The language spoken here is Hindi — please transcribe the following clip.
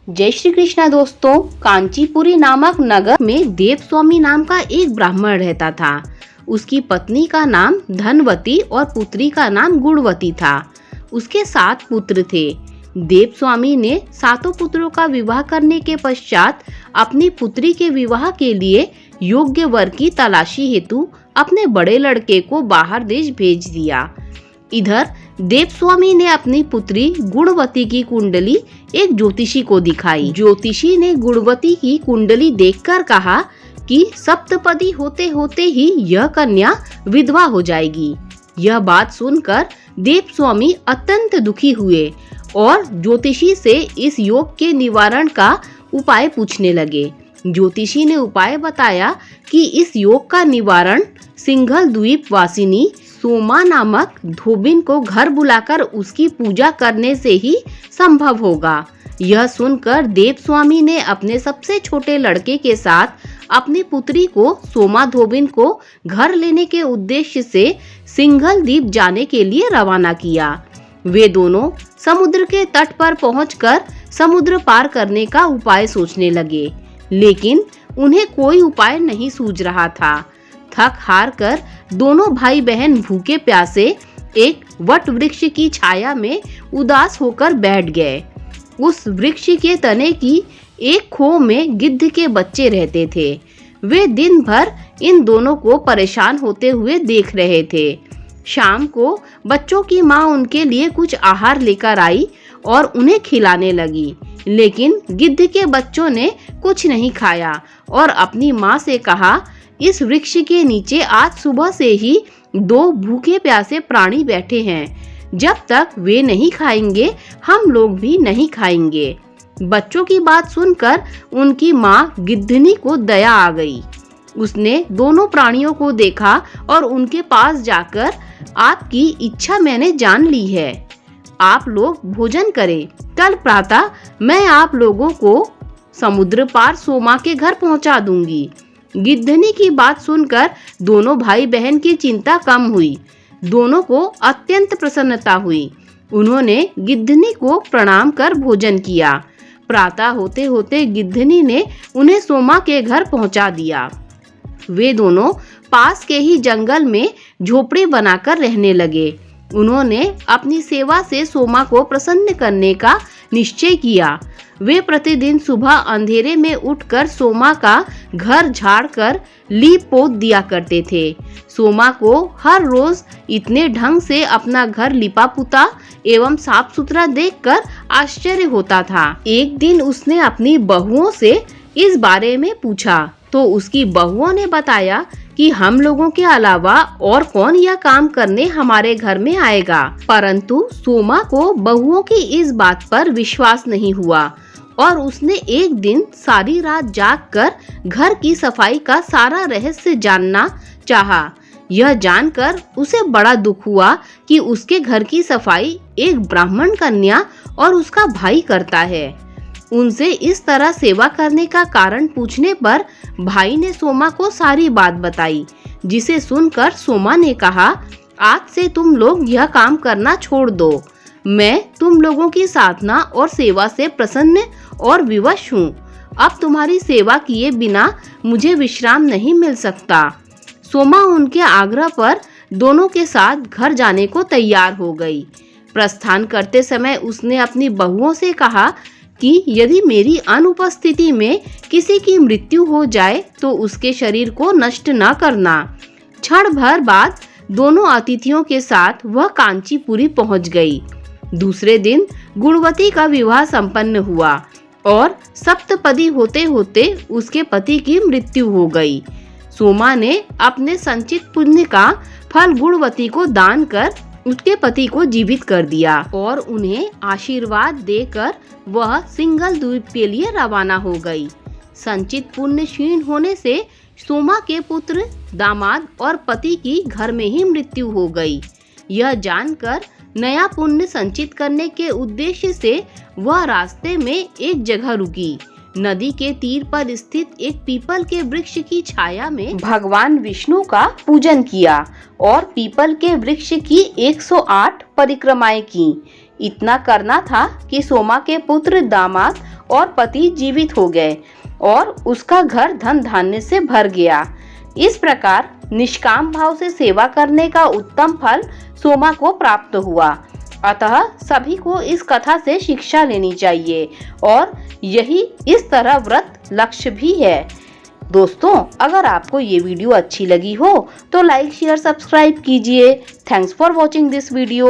जय श्री कृष्णा दोस्तों। कांचीपुरी नामक नगर में देवस्वामी नाम का एक ब्राह्मण रहता था। उसकी पत्नी का नाम धनवती और पुत्री का नाम गुणवती था। उसके 7 पुत्र थे। देवस्वामी ने 7 पुत्रों का विवाह करने के पश्चात अपनी पुत्री के विवाह के लिए योग्य वर की तलाशी हेतु अपने बड़े लड़के को बाहर देश भेज दिया। इधर देवस्वामी ने अपनी पुत्री गुणवती की कुंडली एक ज्योतिषी को दिखाई। ज्योतिषी ने गुणवती की कुंडली देखकर कहा कि सप्तपदी होते होते ही यह कन्या विधवा हो जाएगी। यह बात सुनकर देवस्वामी अत्यंत दुखी हुए और ज्योतिषी से इस योग के निवारण का उपाय पूछने लगे। ज्योतिषी ने उपाय बताया कि इस योग का निवारण सिंघल द्वीप वासिनी सोमा नामक धोबिन को घर बुलाकर उसकी पूजा करने से ही संभव होगा। यह सुनकर देवस्वामी ने अपने सबसे छोटे लड़के के साथ अपनी पुत्री को सोमा धोबिन को घर लेने के उद्देश्य से सिंघल द्वीप जाने के लिए रवाना किया। वे दोनों समुद्र के तट पर पहुंचकर समुद्र पार करने का उपाय सोचने लगे, लेकिन उन्हें कोई उपाय नहीं सूझ रहा था। थक हार कर दोनों भाई बहन भूखे प्यासे एक वट वृक्ष की छाया में उदास होकर बैठ गए। उस वृक्ष के तने की एक खो में गिद्ध के बच्चे रहते थे। वे दिन भर इन दोनों को परेशान होते हुए देख रहे थे। शाम को बच्चों की माँ उनके लिए कुछ आहार लेकर आई और उन्हें खिलाने लगी, लेकिन गिद्ध के बच्चों ने कुछ नहीं खाया और अपनी माँ से कहा, इस वृक्ष के नीचे आज सुबह से ही 2 भूखे प्यासे प्राणी बैठे हैं। जब तक वे नहीं खाएंगे हम लोग भी नहीं खाएंगे। बच्चों की बात सुनकर उनकी माँ गिद्धनी को दया आ गई। उसने दोनों प्राणियों को देखा और उनके पास जाकर, आपकी इच्छा मैंने जान ली है, आप लोग भोजन करें। कल प्रातः मैं आप लोगों को समुद्र पार सोमा के घर पहुंचा दूंगी। गिद्धनी की बात सुनकर दोनों भाई बहन की चिंता कम हुई। दोनों को अत्यंत प्रसन्नता हुई। उन्होंने गिद्धनी को प्रणाम कर भोजन किया। प्रातः होते होते गिद्धनी ने उन्हें सोमा के घर पहुंचा दिया। वे दोनों पास के ही जंगल में झोपड़ी बनाकर रहने लगे। उन्होंने अपनी सेवा से सोमा को प्रसन्न करने का निश्चय किया। वे प्रतिदिन सुबह अंधेरे में उठकर सोमा का घर झाड़कर लीप पोत दिया करते थे। सोमा को हर रोज इतने ढंग से अपना घर लिपा पुता एवं साफ सुथरा देखकर आश्चर्य होता था। एक दिन उसने अपनी बहुओं से इस बारे में पूछा तो उसकी बहुओं ने बताया कि हम लोगों के अलावा और कौन यह काम करने हमारे घर में आएगा। परंतु सोमा को बहुओं की इस बात पर विश्वास नहीं हुआ और उसने एक दिन सारी रात जागकर घर की सफाई का सारा रहस्य जानना चाहा। यह जानकर उसे बड़ा दुख हुआ कि उसके घर की सफाई एक ब्राह्मण कन्या और उसका भाई करता है। उनसे इस तरह सेवा करने का कारण पूछने पर भाई ने सोमा को सारी बात बताई, जिसे सुनकर सोमा ने कहा, आज से तुम लोग यह काम करना छोड़ दो। मैं तुम लोगों की साधना और सेवा से प्रसन्न और विवश हूँ। अब तुम्हारी सेवा किए बिना मुझे विश्राम नहीं मिल सकता। सोमा उनके आग्रह पर दोनों के साथ घर जाने को तैयार हो गई। प्रस्थान करते समय उसने अपनी बहुओं से कहा कि यदि मेरी अनुपस्थिति में किसी की मृत्यु हो जाए तो उसके शरीर को नष्ट न करना। क्षण भर बाद दोनों अतिथियों के साथ वह कांचीपुरी पहुंच गई। दूसरे दिन गुणवती का विवाह संपन्न हुआ और सप्तपदी होते होते उसके पति की मृत्यु हो गई। सोमा ने अपने संचित पुण्य का फल गुणवती को दान कर उसके पति को जीवित कर दिया और उन्हें आशीर्वाद देकर वह सिंघल द्वीप के लिए रवाना हो गई। संचित पुण्य क्षीण होने से सोमा के पुत्र, दामाद और पति की घर में ही मृत्यु हो गई। यह जानकर नया पुण्य संचित करने के उद्देश्य से वह रास्ते में एक जगह रुकी। नदी के तीर पर स्थित एक पीपल के वृक्ष की छाया में भगवान विष्णु का पूजन किया और पीपल के वृक्ष की 108 परिक्रमाएं की। इतना करना था कि सोमा के पुत्र, दामाद और पति जीवित हो गए और उसका घर धन धान्य से भर गया। इस प्रकार निष्काम भाव से सेवा करने का उत्तम फल सोमा को प्राप्त हुआ। अतः सभी को इस कथा से शिक्षा लेनी चाहिए और यही इस तरह व्रत लक्ष्य भी है। दोस्तों, अगर आपको ये वीडियो अच्छी लगी हो तो लाइक, शेयर, सब्सक्राइब कीजिए। Thanks for watching this video.